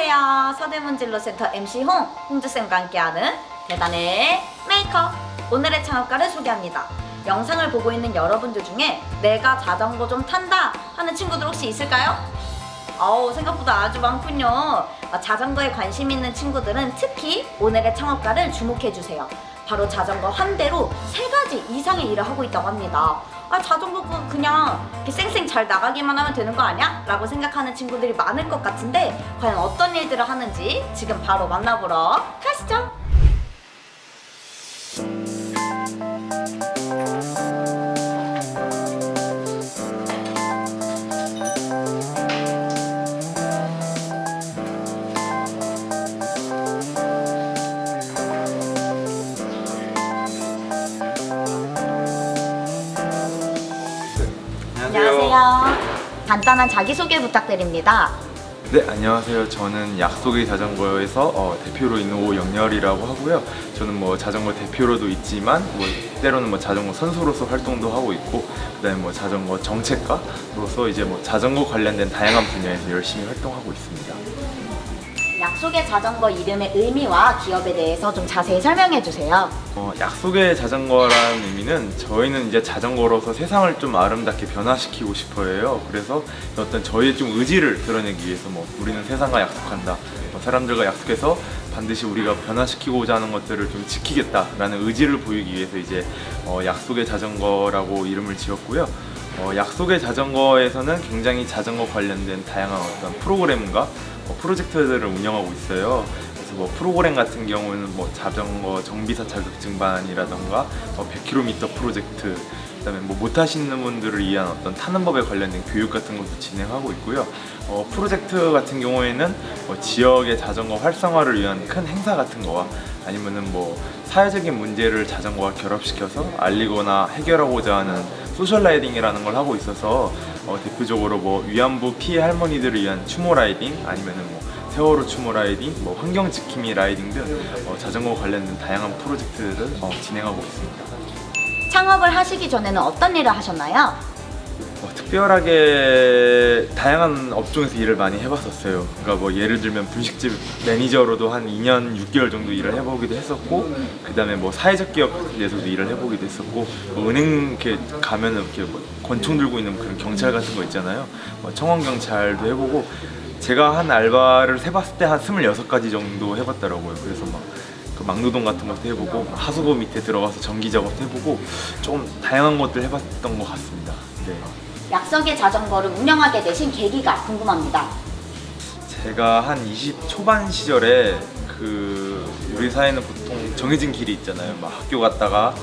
안녕하세요. 서대문진로센터 MC 홍주쌤과 함께하는 대단해 메이커. 오늘의 창업가를 소개합니다. 영상을 보고 있는 여러분들 중에 내가 자전거 좀 탄다 하는 친구들 혹시 있을까요? 생각보다 아주 많군요. 자전거에 관심 있는 친구들은 특히 오늘의 창업가를 주목해주세요. 바로 자전거 한 대로 3가지 이상의 일을 하고 있다고 합니다. 자전거가 그냥 이렇게 쌩쌩 잘 나가기만 하면 되는 거 아니야? 라고 생각하는 친구들이 많을 것 같은데 과연 어떤 일들을 하는지 지금 바로 만나보러 가시죠. 안녕하세요. 간단한 자기소개 부탁드립니다. 네, 안녕하세요. 저는 약속의 자전거에서 대표로 있는 오영렬이라고 하고요. 저는 자전거 대표로도 있지만 때로는 자전거 선수로서 활동도 하고 있고, 그다음에 자전거 정책가로서 이제 자전거 관련된 다양한 분야에서 열심히 활동하고 있습니다. 약속의 자전거 이름의 의미와 기업에 대해서 좀 자세히 설명해 주세요. 약속의 자전거라는 의미는 저희는 이제 자전거로서 세상을 좀 아름답게 변화시키고 싶어 해요. 그래서 어떤 저희의 좀 의지를 드러내기 위해서 우리는 세상과 약속한다, 사람들과 약속해서 반드시 우리가 변화시키고자 하는 것들을 좀 지키겠다라는 의지를 보이기 위해서 이제 약속의 자전거라고 이름을 지었고요. 약속의 자전거에서는 굉장히 자전거 관련된 다양한 어떤 프로그램과 프로젝트들을 운영하고 있어요. 그래서 프로그램 같은 경우는 자전거 정비사 자격증반이라던가 100km 프로젝트, 그다음에 못 하시는 분들을 위한 어떤 타는 법에 관련된 교육 같은 것도 진행하고 있고요. 프로젝트 같은 경우에는 지역의 자전거 활성화를 위한 큰 행사 같은 거와 아니면은 사회적인 문제를 자전거와 결합시켜서 알리거나 해결하고자 하는 소셜 라이딩이라는 걸 하고 있어서 대표적으로 위안부 피해 할머니들을 위한 추모 라이딩, 아니면은 세월호 추모 라이딩, 환경 지킴이 라이딩 등 자전거 관련된 다양한 프로젝트를 진행하고 있습니다. 창업을 하시기 전에는 어떤 일을 하셨나요? 특별하게 다양한 업종에서 일을 많이 해봤었어요. 그러니까 예를 들면 분식집 매니저로도 한 2년 6개월 정도 일을 해보기도 했었고, 그 다음에 사회적 기업 같은 데서도 일을 해보기도 했었고, 은행 이렇게 가면은 이렇게 권총 들고 있는 그런 경찰 같은 거 있잖아요. 청원 경찰도 해보고, 제가 한 알바를 해봤을 때 한 26가지 정도 해봤더라고요. 그래서 그 막노동 같은 것도 해보고, 하수구 밑에 들어가서 전기 작업도 해보고, 조금 다양한 것들 해봤던 것 같습니다. 네. 약속의 자전거를 운영하게 되신 계기가 궁금합니다. 제가 한 20 초반 시절에 우리 사회는 보통 정해진 길이 있잖아요. 학교 갔다가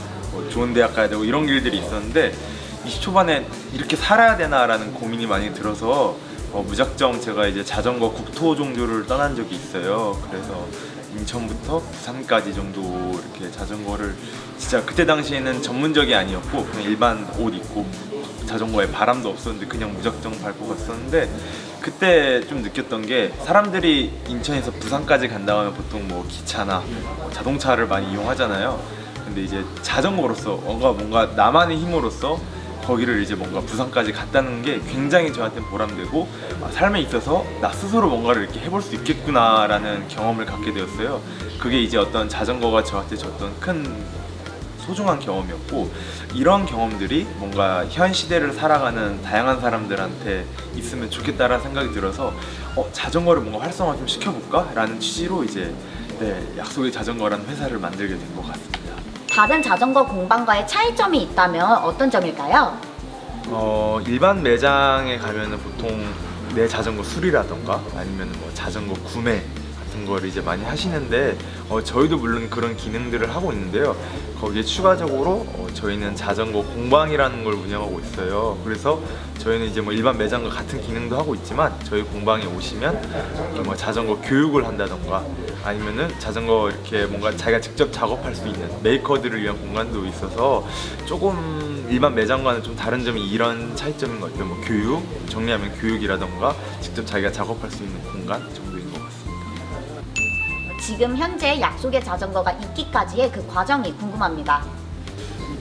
좋은 대학 가야 되고 이런 길들이 있었는데 20 초반에 이렇게 살아야 되나라는 고민이 많이 들어서 무작정 제가 이제 자전거 국토 종주를 떠난 적이 있어요. 그래서 인천부터 부산까지 정도 이렇게 자전거를, 진짜 그때 당시에는 전문적이 아니었고 그냥 일반 옷 입고 자전거에 바람도 없었는데 그냥 무작정 밟고 갔었는데, 그때 좀 느꼈던 게, 사람들이 인천에서 부산까지 간다고 하면 보통 기차나 자동차를 많이 이용하잖아요. 근데 이제 자전거로서 뭔가 나만의 힘으로써 거기를 이제 부산까지 갔다는 게 굉장히 저한테는 보람되고, 삶에 있어서 나 스스로 뭔가를 이렇게 해볼 수 있겠구나라는 경험을 갖게 되었어요. 그게 이제 어떤 자전거가 저한테 줬던 큰 소중한 경험이었고, 이런 경험들이 뭔가 현 시대를 살아가는 다양한 사람들한테 있으면 좋겠다라는 생각이 들어서 자전거를 뭔가 활성화 좀 시켜볼까? 라는 취지로 이제 약속의 자전거라는 회사를 만들게 된 것 같습니다. 다른 자전거 공방과의 차이점이 있다면 어떤 점일까요? 일반 매장에 가면은 보통 내 자전거 수리라던가 아니면 자전거 구매 같은 거를 이제 많이 하시는데, 저희도 물론 그런 기능들을 하고 있는데요. 거기에 추가적으로 저희는 자전거 공방이라는 걸 운영하고 있어요. 그래서 저희는 이제 일반 매장과 같은 기능도 하고 있지만, 저희 공방에 오시면 자전거 교육을 한다던가 아니면은 자전거 이렇게 뭔가 자기가 직접 작업할 수 있는 메이커들을 위한 공간도 있어서, 조금 일반 매장과는 좀 다른 점이 이런 차이점인 것 같아요. 교육, 정리하면 교육이라던가 직접 자기가 작업할 수 있는 공간 정도인 것 같습니다. 지금 현재 약속의 자전거가 있기까지의 그 과정이 궁금합니다.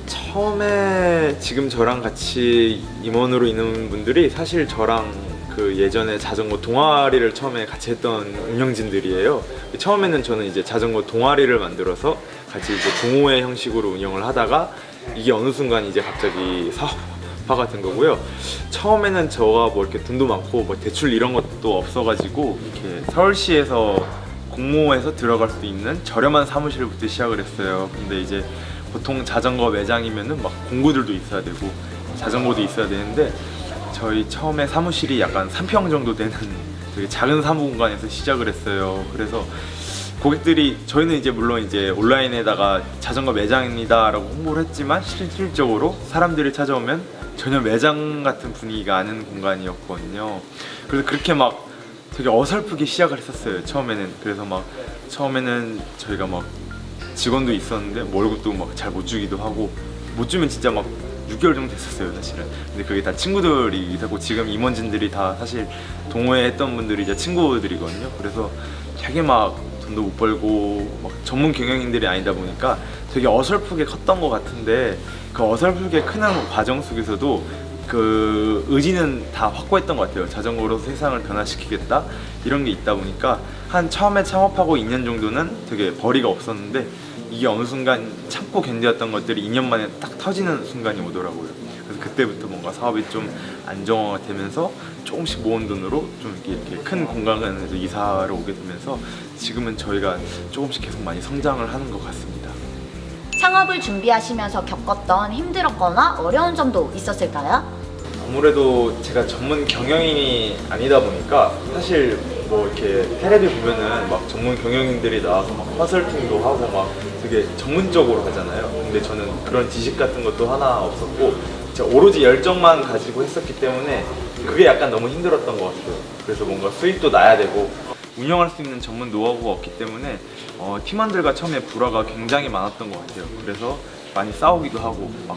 처음에 지금 저랑 같이 임원으로 있는 분들이 사실 저랑 그 예전에 자전거 동아리를 처음에 같이 했던 운영진들이에요. 처음에는 저는 이제 자전거 동아리를 만들어서 같이 이제 동호회 형식으로 운영을 하다가 이게 어느 순간 이제 갑자기 사업화가 된 거고요. 처음에는 저가 뭐 이렇게 돈도 많고 뭐 대출 이런 것도 없어가지고 이렇게 서울시에서 공모해서 들어갈 수 있는 저렴한 사무실부터 시작을 했어요. 근데 이제 보통 자전거 매장이면은 막 공구들도 있어야 되고 자전거도 있어야 되는데 저희 처음에 사무실이 약간 3평 정도 되는 되게 작은 사무 공간에서 시작을 했어요. 그래서 고객들이 저희는 이제 물론 이제 온라인에다가 자전거 매장입니다라고 홍보를 했지만 실질적으로 사람들이 찾아오면 전혀 매장 같은 분위기가 아닌 공간이었거든요. 그래서 그렇게 막 되게 어설프게 시작을 했었어요. 처음에는. 그래서 막 처음에는 저희가 막 직원도 있었는데 월급도 막 잘 못 주기도 하고 못 주면 진짜 막 6개월 정도 됐었어요 사실은. 근데 그게 다 친구들이기도 하고 지금 임원진들이 다 사실 동호회 했던 분들이 이제 친구들이거든요. 그래서 되게 막 돈도 못 벌고 막 전문 경영인들이 아니다 보니까 되게 어설프게 컸던 것 같은데 그 어설프게 크는 과정 속에서도 그 의지는 다 확고했던 것 같아요. 자전거로 세상을 변화시키겠다 이런 게 있다 보니까 한 처음에 창업하고 2년 정도는 되게 벌이가 없었는데 이게 어느 순간 참고 견뎠던 것들이 2년 만에 딱 터지는 순간이 오더라고요. 그래서 그때부터 뭔가 사업이 좀 안정화가 되면서 조금씩 모은 돈으로 좀 이렇게 큰 공간에서 이사를 오게 되면서 지금은 저희가 조금씩 계속 많이 성장을 하는 것 같습니다. 창업을 준비하시면서 겪었던 힘들었거나 어려운 점도 있었을까요? 아무래도 제가 전문 경영인이 아니다 보니까 사실 뭐 이렇게 텔레비 보면은 막 전문 경영인들이 나와서 막 컨설팅도 하고 막 되게 전문적으로 하잖아요. 근데 저는 그런 지식 같은 것도 하나 없었고 제가 오로지 열정만 가지고 했었기 때문에 그게 약간 너무 힘들었던 것 같아요. 그래서 뭔가 수익도 나야 되고 운영할 수 있는 전문 노하우가 없기 때문에 팀원들과 처음에 불화가 굉장히 많았던 것 같아요. 그래서 많이 싸우기도 하고 막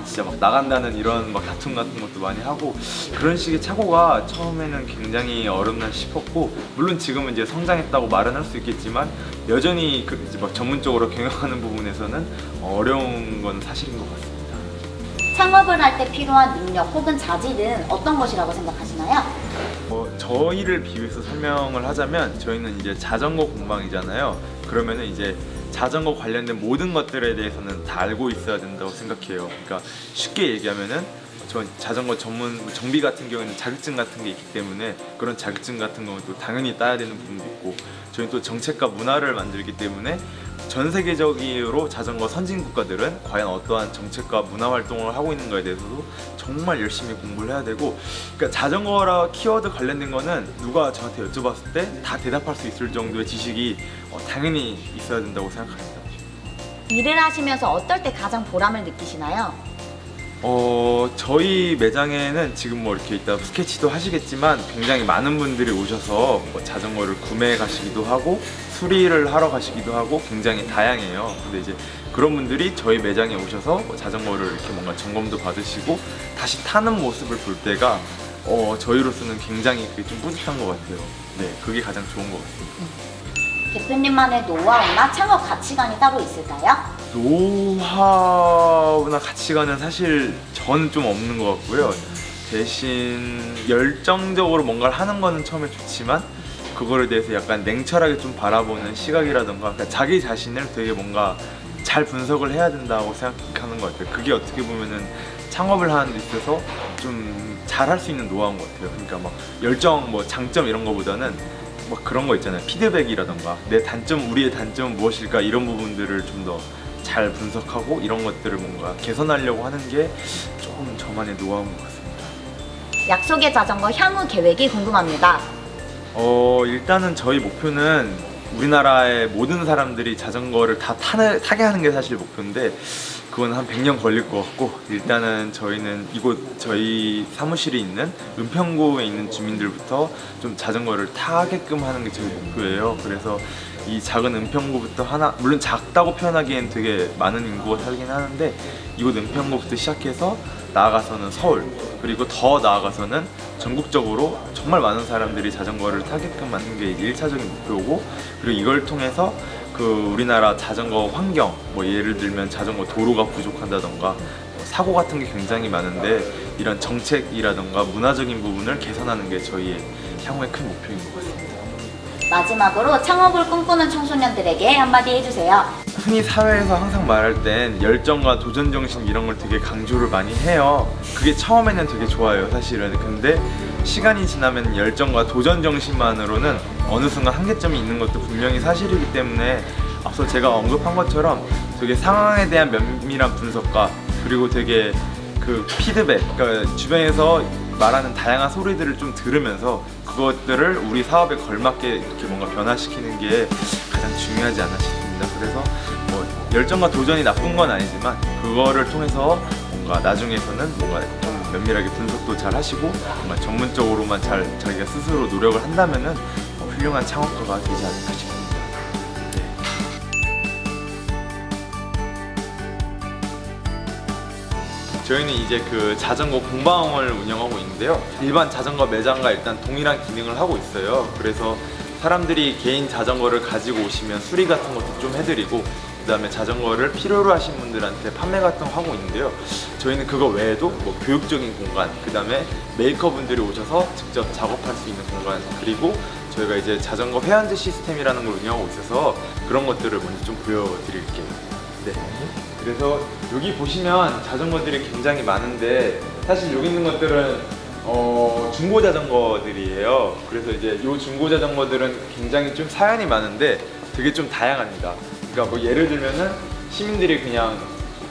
진짜 막 나간다는 이런 막 다툼 같은 것도 많이 하고 그런 식의 착오가 처음에는 굉장히 어렵나 싶었고 물론 지금은 이제 성장했다고 말은 할 수 있겠지만 여전히 그 이제 막 전문적으로 경영하는 부분에서는 어려운 건 사실인 것 같습니다. 창업을 할 때 필요한 능력 혹은 자질은 어떤 것이라고 생각하시나요? 저희를 비유해서 설명을 하자면 저희는 이제 자전거 공방이잖아요. 그러면은 이제 자전거 관련된 모든 것들에 대해서는 다 알고 있어야 된다고 생각해요. 그러니까 쉽게 얘기하면은 저 자전거 전문 정비 같은 경우에는 자격증 같은 게 있기 때문에 그런 자격증 같은 경우는 또 당연히 따야 되는 부분도 있고 저희는 또 정책과 문화를 만들기 때문에 전 세계적으로 자전거 선진 국가들은 과연 어떠한 정책과 문화 활동을 하고 있는가에 대해서도 정말 열심히 공부를 해야 되고 그러니까 자전거라 키워드 관련된 거는 누가 저한테 여쭤봤을 때 다 대답할 수 있을 정도의 지식이 당연히 있어야 된다고 생각합니다. 일을 하시면서 어떨 때 가장 보람을 느끼시나요? 저희 매장에는 지금 뭐 이렇게 이따 스케치도 하시겠지만 굉장히 많은 분들이 오셔서 뭐 자전거를 구매해 가시기도 하고 수리를 하러 가시기도 하고 굉장히 다양해요. 근데 이제 그런 분들이 저희 매장에 오셔서 뭐 자전거를 이렇게 뭔가 점검도 받으시고 다시 타는 모습을 볼 때가 저희로서는 굉장히 그게 좀 뿌듯한 것 같아요. 네, 그게 가장 좋은 것 같습니다. 대표님만의 노하우나 창업 가치관이 따로 있을까요? 노하우나 가치관은 사실 저는 좀 없는 것 같고요. 대신 열정적으로 뭔가를 하는 거는 처음에 좋지만 그거에 대해서 약간 냉철하게 좀 바라보는 시각이라던가 그러니까 자기 자신을 되게 뭔가 잘 분석을 해야 된다고 생각하는 것 같아요. 그게 어떻게 보면은 창업을 하는 데 있어서 좀 잘 할 수 있는 노하우인 것 같아요. 그러니까 막 열정, 뭐 장점 이런 거보다는 막 그런 거 있잖아요. 피드백이라던가 내 단점, 우리의 단점은 무엇일까 이런 부분들을 좀 더 잘 분석하고 이런 것들을 뭔가 개선하려고 하는 게 조금 저만의 노하우인 것 같습니다. 약속의 자전거 향후 계획이 궁금합니다. 일단은 저희 목표는 우리나라의 모든 사람들이 자전거를 다 타게 하는 게 사실 목표인데 그건 한 100년 걸릴 것 같고 일단은 저희는 이곳 저희 사무실이 있는 은평구에 있는 주민들부터 좀 자전거를 타게끔 하는 게 저희 목표예요. 그래서 이 작은 은평구부터 하나 물론 작다고 표현하기엔 되게 많은 인구가 살긴 하는데 이곳 은평구부터 시작해서 나아가서는 서울 그리고 더 나아가서는 전국적으로 정말 많은 사람들이 자전거를 타게끔 만드는 게 1차적인 목표고 그리고 이걸 통해서 그 우리나라 자전거 환경 뭐 예를 들면 자전거 도로가 부족한다던가 사고 같은 게 굉장히 많은데 이런 정책이라던가 문화적인 부분을 개선하는 게 저희의 향후의 큰 목표인 것 같습니다. 마지막으로 창업을 꿈꾸는 청소년들에게 한마디 해주세요. 흔히 사회에서 항상 말할 땐 열정과 도전 정신 이런 걸 되게 강조를 많이 해요. 그게 처음에는 되게 좋아요, 사실은. 근데 시간이 지나면 열정과 도전 정신만으로는 어느 순간 한계점이 있는 것도 분명히 사실이기 때문에 앞서 제가 언급한 것처럼 되게 상황에 대한 면밀한 분석과 그리고 되게 그 피드백, 그러니까 주변에서 말하는 다양한 소리들을 좀 들으면서 그것들을 우리 사업에 걸맞게 이렇게 뭔가 변화시키는 게 가장 중요하지 않나 싶습니다. 그래서 뭐 열정과 도전이 나쁜 건 아니지만 그거를 통해서 뭔가 나중에서는 뭔가 좀 면밀하게 분석도 잘 하시고 뭔가 전문적으로만 잘 자기가 스스로 노력을 한다면은 훌륭한 창업가가 되지 않을까 싶습니다. 저희는 이제 그 자전거 공방을 운영하고 있는데요. 일반 자전거 매장과 일단 동일한 기능을 하고 있어요. 그래서 사람들이 개인 자전거를 가지고 오시면 수리 같은 것도 좀 해드리고 그 다음에 자전거를 필요로 하신 분들한테 판매 같은 거 하고 있는데요. 저희는 그거 외에도 뭐 교육적인 공간, 그 다음에 메이커분들이 오셔서 직접 작업할 수 있는 공간, 그리고 저희가 이제 자전거 회원제 시스템이라는 걸 운영하고 있어서 그런 것들을 먼저 좀 보여드릴게요. 네. 그래서 여기 보시면 자전거들이 굉장히 많은데 사실 여기 있는 것들은 중고 자전거들이에요. 그래서 이제 이 중고 자전거들은 굉장히 좀 사연이 많은데 되게 좀 다양합니다. 그러니까 뭐 예를 들면은 시민들이 그냥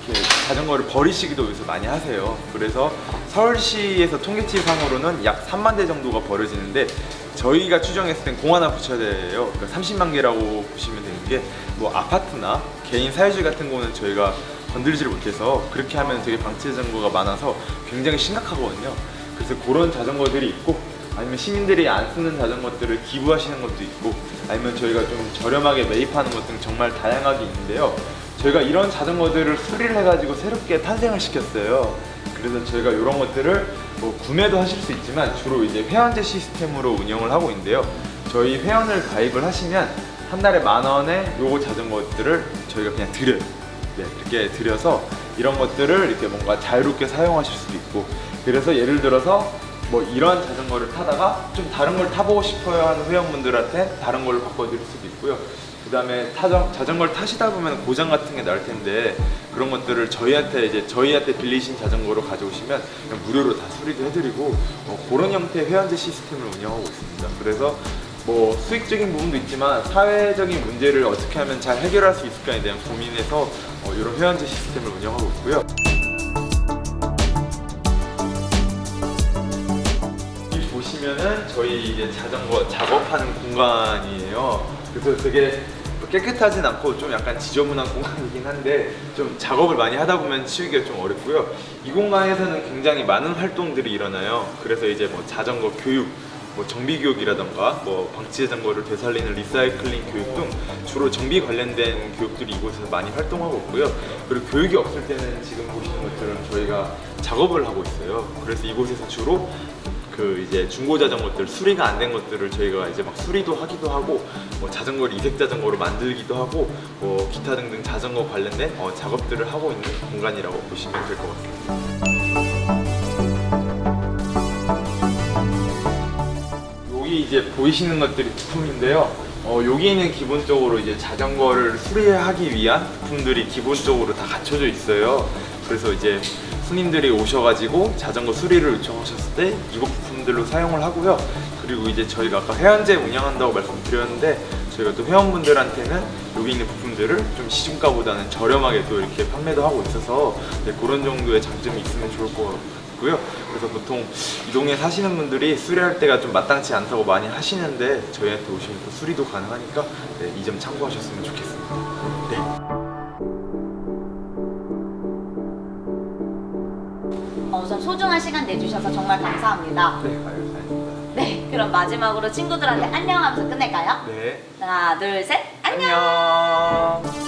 이렇게 자전거를 버리시기도 요새 많이 하세요. 그래서 서울시에서 통계치상으로는 약 3만 대 정도가 버려지는데 저희가 추정했을 땐 공 하나 붙여야 돼요. 그러니까 30만 개라고 보시면 되는 게 뭐 아파트나 개인 사유지 같은 거는 저희가 건들지를 못해서 그렇게 하면 되게 방치 자전거가 많아서 굉장히 심각하거든요. 그래서 그런 자전거들이 있고 아니면 시민들이 안 쓰는 자전거들을 기부하시는 것도 있고 아니면 저희가 좀 저렴하게 매입하는 것 등 정말 다양하게 있는데요. 저희가 이런 자전거들을 수리를 해가지고 새롭게 탄생을 시켰어요. 그래서 저희가 이런 것들을 뭐 구매도 하실 수 있지만 주로 이제 회원제 시스템으로 운영을 하고 있는데요. 저희 회원을 가입을 하시면 한 달에 10,000원에 요거 자전거들을 저희가 그냥 드려요. 네, 이렇게 드려서 이런 것들을 이렇게 뭔가 자유롭게 사용하실 수도 있고 그래서 예를 들어서 뭐 이런 자전거를 타다가 좀 다른 걸 타보고 싶어요 하는 회원분들한테 다른 걸로 바꿔드릴 수도 있고요. 그 다음에 자전거를 타시다 보면 고장 같은 게 날 텐데 그런 것들을 저희한테 빌리신 자전거로 가져오시면 그냥 무료로 다 수리도 해드리고 그런 형태의 회원제 시스템을 운영하고 있습니다. 그래서 뭐 수익적인 부분도 있지만 사회적인 문제를 어떻게 하면 잘 해결할 수 있을까에 대한 고민에서 이런 회원제 시스템을 운영하고 있고요. 여기 보시면은 저희 이제 자전거 작업하는 공간이에요. 그래서 되게 깨끗하진 않고 좀 약간 지저분한 공간이긴 한데 좀 작업을 많이 하다 보면 치우기가 좀 어렵고요. 이 공간에서는 굉장히 많은 활동들이 일어나요. 그래서 이제 뭐 자전거 교육, 뭐 정비 교육이라던가 뭐 방치 자전거를 되살리는 리사이클링 교육 등 주로 정비 관련된 교육들이 이곳에서 많이 활동하고 있고요. 그리고 교육이 없을 때는 지금 보시는 것처럼 저희가 작업을 하고 있어요. 그래서 이곳에서 주로 그 이제 중고 자전거들 수리가 안 된 것들을 저희가 이제 막 수리도 하기도 하고 뭐 자전거를 이색 자전거로 만들기도 하고 뭐 기타 등등 자전거 관련된 작업들을 하고 있는 공간이라고 보시면 될 것 같습니다. 여기 이제 보이시는 것들이 부품인데요. 여기는 기본적으로 이제 자전거를 수리하기 위한 부품들이 기본적으로 다 갖춰져 있어요. 그래서 이제 손님들이 오셔가지고 자전거 수리를 요청하셨을 때 이거 부품들로 사용을 하고요. 그리고 이제 저희가 아까 회원제 운영한다고 말씀드렸는데 저희가 또 회원분들한테는 여기 있는 부품들을 좀 시중가보다는 저렴하게 또 이렇게 판매도 하고 있어서 네, 그런 정도의 장점이 있으면 좋을 것 같고요. 그래서 보통 이 동네 사시는 분들이 수리할 때가 좀 마땅치 않다고 많이 하시는데 저희한테 오시면 또 수리도 가능하니까 네, 이 점 참고하셨으면 좋겠습니다. 네. 우선 소중한 시간 내주셔서 정말 감사합니다. 네, 감사합니다. 네, 그럼 마지막으로 친구들한테 안녕 하면서 끝낼까요? 네. 하나, 둘, 셋, 안녕! 안녕.